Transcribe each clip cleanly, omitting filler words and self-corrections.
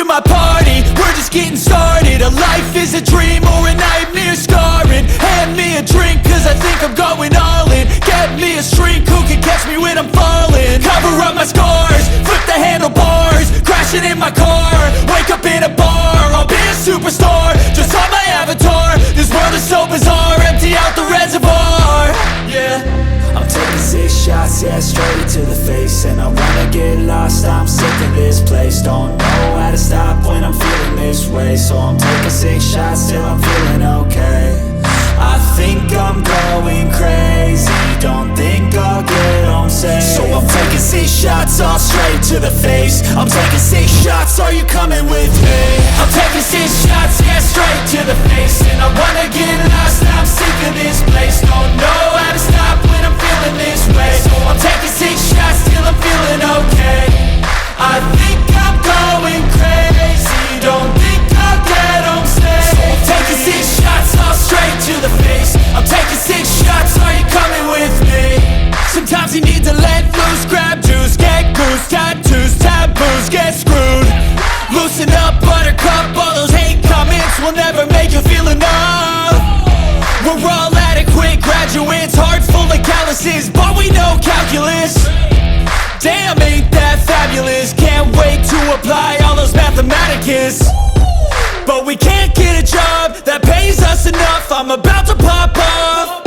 my party, we're just getting started. A life is a dream or a nightmare scarring. Hand me a drink cause I think I'm going all in. Get me a shrink who can catch me when I'm falling. Cover up my scars, flip the handlebars, crashing in my car, wake up in a bar. I'll be a superstar, just on my avatar. This world is so bizarre, empty out the reservoir. Yeah, I'm taking 6 shots, yeah, straight to the face. And I wanna get lost, I'm sick of this place. Don't know how to stop when I'm feeling this way. So I'm taking 6 shots till I'm feeling okay. I think I'm going crazy, don't think I'll get home safe. So I'm taking 6 shots, all straight to the face. I'm taking 6 shots, are you coming with me? I'm taking 6 shots, yeah, straight to the face. And I wanna get lost, I'm sick of this place. Don't know how to stop when I'm feeling this way. So I'm taking 6 shots till I'm feeling okay. I think I'm going crazy, don't think I'll get home safe. So I'm taking 6 shots, all straight to the face. I'm taking 6 shots, are you coming with me? Sometimes you need to let loose, grab juice, get goose, tattoos, taboos, get screwed. Loosen up, buttercup, all those hate comments will never make you feel enough. We're all adequate graduates, hearts full of calluses, but we know calculus. Damn, ain't that fabulous? Can't wait to apply all those mathematicus. But we can't get a job that pays us enough. I'm about to pop off.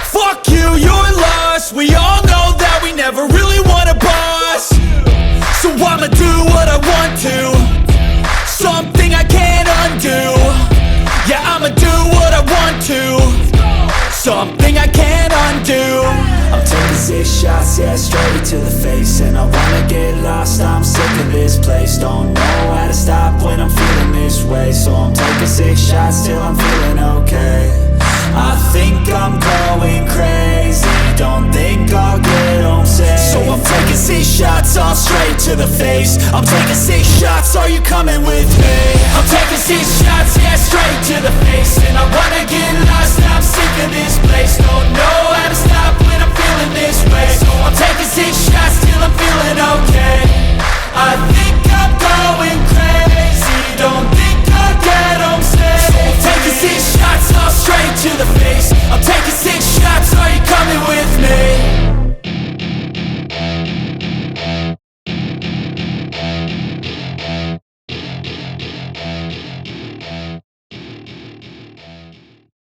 Fuck you, you're lost. We all know that we never really want a boss. So I'ma do what I want to, something I can't undo. Yeah, I'ma do what I want to, something I can't undo. I'm taking 6 shots, yeah, straight to the face. And I wanna get lost, I'm sick of this place. Don't know how to stop when I'm feeling this way. So I'm taking 6 shots till I'm feeling okay. I think I'm going crazy, don't think I'll get home safe. So I'm taking 6 shots, all straight to the face. I'm taking 6 shots, are you coming with me? I'm taking 6 shots, yeah, straight to the